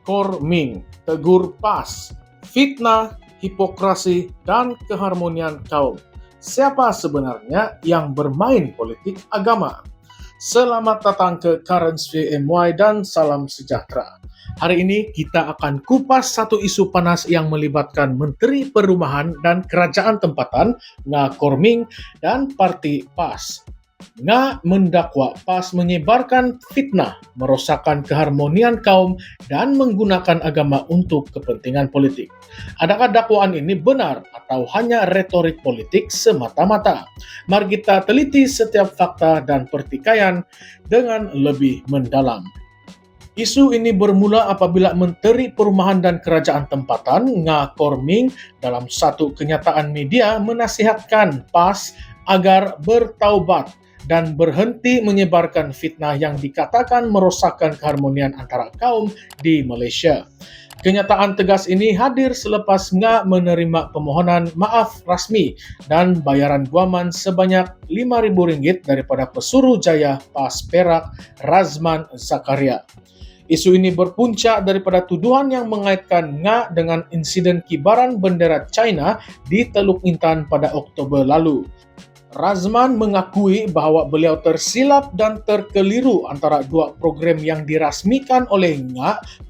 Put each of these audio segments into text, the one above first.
Korming, tegur PAS, fitnah, hipokrasi, dan keharmonian kaum. Siapa sebenarnya yang bermain politik agama? Selamat datang ke Currents VMY dan salam sejahtera. Hari ini kita akan kupas satu isu panas yang melibatkan Menteri Perumahan dan Kerajaan Tempatan, Korming, dan Parti PAS. Mendakwa PAS menyebarkan fitnah, merosakkan keharmonian kaum, dan menggunakan agama untuk kepentingan politik. Adakah dakwaan ini benar atau hanya retorik politik semata-mata? Mari kita teliti setiap fakta dan pertikaian dengan lebih mendalam. Isu ini bermula apabila Menteri Perumahan dan Kerajaan Tempatan, Korming, dalam satu kenyataan media menasihatkan PAS agar bertaubat dan berhenti menyebarkan fitnah yang dikatakan merosakkan keharmonian antara kaum di Malaysia. Kenyataan tegas ini hadir selepas menerima permohonan maaf rasmi dan bayaran guaman sebanyak RM5.000 daripada Pesuruh Jaya PAS Perak, Razman Zakaria. Isu ini berpuncak daripada tuduhan yang mengaitkan dengan insiden kibaran bendera China di Teluk Intan pada Oktober lalu. Razman mengakui bahawa beliau tersilap dan terkeliru antara dua program yang dirasmikan oleh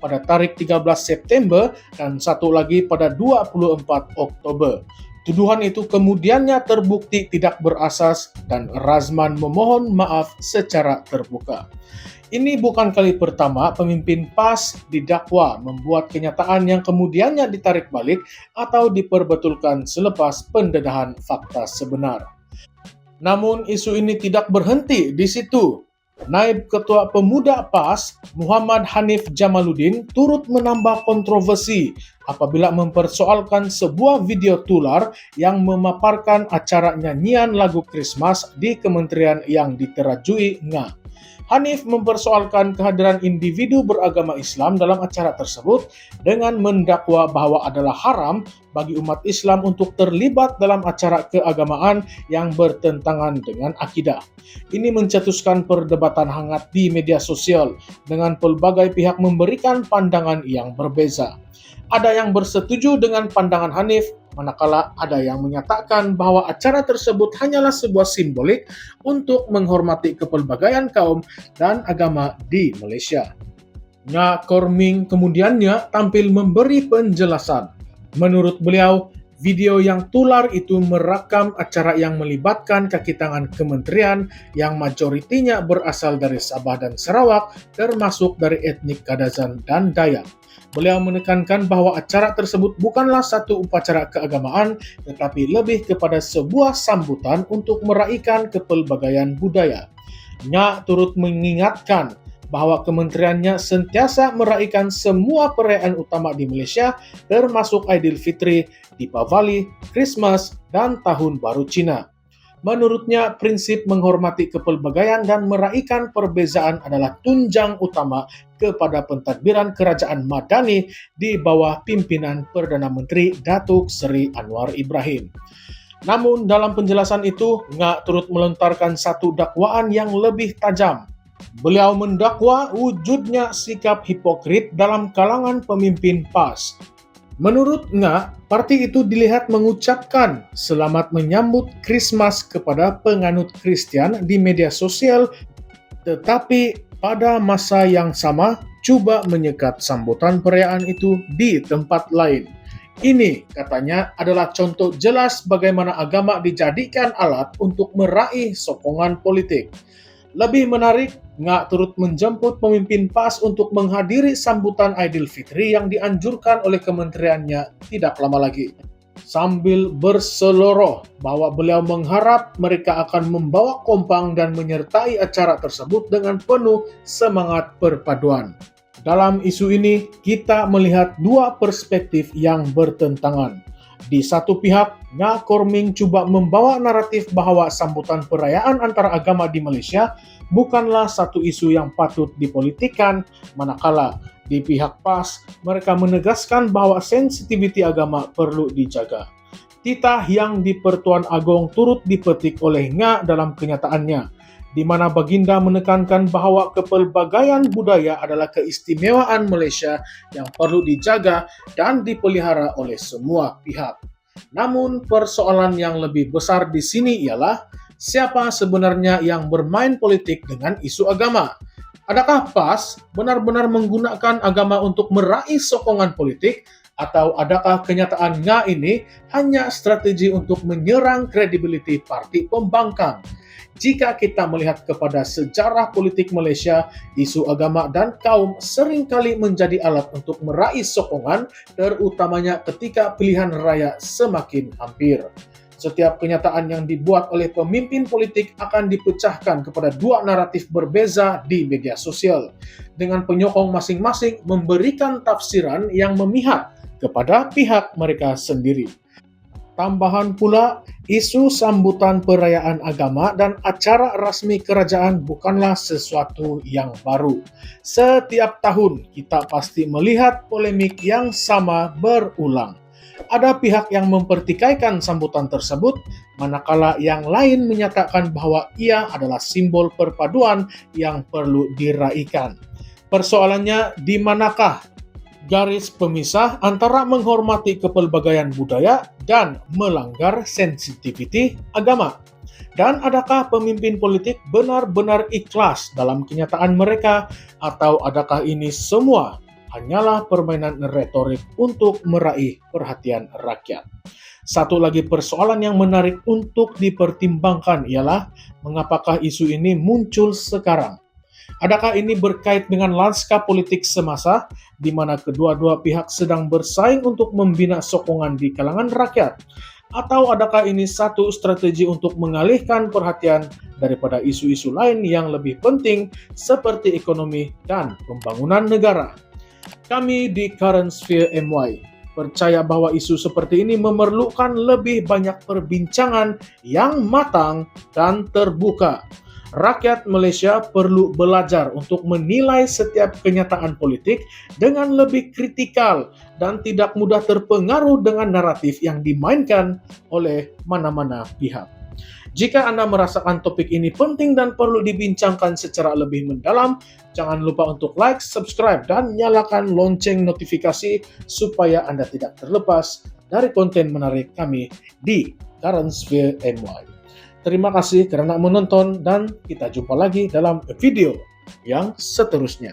pada tarikh 13 September dan satu lagi pada 24 Oktober. Tuduhan itu kemudiannya terbukti tidak berasas dan Razman memohon maaf secara terbuka. Ini bukan kali pertama pemimpin PAS didakwa membuat kenyataan yang kemudiannya ditarik balik atau diperbetulkan selepas pendedahan fakta sebenar. Namun isu ini tidak berhenti di situ. Naib Ketua Pemuda PAS, Muhammad Hanif Jamaluddin, turut menambah kontroversi apabila mempersoalkan sebuah video tular yang memaparkan acara nyanyian lagu Krismas di kementerian yang diterajui Hanif mempersoalkan kehadiran individu beragama Islam dalam acara tersebut dengan mendakwa bahwa adalah haram bagi umat Islam untuk terlibat dalam acara keagamaan yang bertentangan dengan akidah. Ini mencetuskan perdebatan hangat di media sosial dengan pelbagai pihak memberikan pandangan yang berbeza. Ada yang bersetuju dengan pandangan Hanif, manakala ada yang menyatakan bahwa acara tersebut hanyalah sebuah simbolik untuk menghormati kepelbagaian kaum dan agama di Malaysia. Korming kemudiannya tampil memberi penjelasan. Menurut beliau, video yang tular itu merakam acara yang melibatkan kaki tangan kementerian yang majoritinya berasal dari Sabah dan Sarawak, termasuk dari etnik Kadazan dan Dayak. Beliau menekankan bahwa acara tersebut bukanlah satu upacara keagamaan, tetapi lebih kepada sebuah sambutan untuk meraihkan kepelbagaian budaya. Turut mengingatkan bahwa kementeriannya sentiasa meraihkan semua perayaan utama di Malaysia, termasuk Aidilfitri, Deepavali, Christmas, dan Tahun Baru Cina. Menurutnya, prinsip menghormati kepelbagaian dan meraihkan perbezaan adalah tunjang utama kepada pentadbiran kerajaan Madani di bawah pimpinan Perdana Menteri Datuk Seri Anwar Ibrahim. Namun dalam penjelasan itu, turut melontarkan satu dakwaan yang lebih tajam. Beliau mendakwa wujudnya sikap hipokrit dalam kalangan pemimpin PAS. Menurut parti itu dilihat mengucapkan selamat menyambut Krismas kepada penganut Kristian di media sosial, tetapi pada masa yang sama cuba menyekat sambutan perayaan itu di tempat lain. Ini katanya adalah contoh jelas bagaimana agama dijadikan alat untuk meraih sokongan politik. Lebih menarik, turut menjemput pemimpin PAS untuk menghadiri sambutan Aidilfitri yang dianjurkan oleh kementeriannya tidak lama lagi. Sambil berseloroh bahwa beliau mengharap mereka akan membawa kompang dan menyertai acara tersebut dengan penuh semangat perpaduan. Dalam isu ini, kita melihat dua perspektif yang bertentangan. Di satu pihak, Korming coba membawa naratif bahwa sambutan perayaan antara agama di Malaysia bukanlah satu isu yang patut dipolitikan, manakala di pihak PAS mereka menegaskan bahwa sensitiviti agama perlu dijaga. Titah yang di Pertuan Agong turut dipetik oleh dalam kenyataannya. di mana baginda menekankan bahwa kepelbagaian budaya adalah keistimewaan Malaysia yang perlu dijaga dan dipelihara oleh semua pihak. Namun persoalan yang lebih besar di sini ialah siapa sebenarnya yang bermain politik dengan isu agama. Adakah PAS benar-benar menggunakan agama untuk meraih sokongan politik, atau adakah kenyataannya ini hanya strategi untuk menyerang kredibiliti parti pembangkang? Jika kita melihat kepada sejarah politik Malaysia, isu agama dan kaum seringkali menjadi alat untuk meraih sokongan, terutamanya ketika pilihan raya semakin hampir. Setiap kenyataan yang dibuat oleh pemimpin politik akan dipecahkan kepada dua naratif berbeza di media sosial, dengan penyokong masing-masing memberikan tafsiran yang memihak kepada pihak mereka sendiri. Tambahan pula, isu sambutan perayaan agama dan acara rasmi kerajaan bukanlah sesuatu yang baru. Setiap tahun kita pasti melihat polemik yang sama berulang. Ada pihak yang mempertikaikan sambutan tersebut, manakala yang lain menyatakan bahwa ia adalah simbol perpaduan yang perlu diraihkan. Persoalannya, di manakah garis pemisah antara menghormati kepelbagaian budaya dan melanggar sensitiviti agama? Dan adakah pemimpin politik benar-benar ikhlas dalam kenyataan mereka, atau adakah ini semua hanyalah permainan retorik untuk meraih perhatian rakyat? Satu lagi persoalan yang menarik untuk dipertimbangkan ialah mengapakah isu ini muncul sekarang. Adakah ini berkait dengan lanskap politik semasa, di mana kedua-dua pihak sedang bersaing untuk membina sokongan di kalangan rakyat? Atau adakah ini satu strategi untuk mengalihkan perhatian daripada isu-isu lain yang lebih penting seperti ekonomi dan pembangunan negara? Kami di Current Sphere MY percaya bahwa isu seperti ini memerlukan lebih banyak perbincangan yang matang dan terbuka. Rakyat Malaysia perlu belajar untuk menilai setiap kenyataan politik dengan lebih kritikal dan tidak mudah terpengaruh dengan naratif yang dimainkan oleh mana-mana pihak. Jika Anda merasakan topik ini penting dan perlu dibincangkan secara lebih mendalam, jangan lupa untuk like, subscribe, dan nyalakan lonceng notifikasi supaya Anda tidak terlepas dari konten menarik kami di Current Sphere MY. Terima kasih karena menonton dan kita jumpa lagi dalam video yang seterusnya.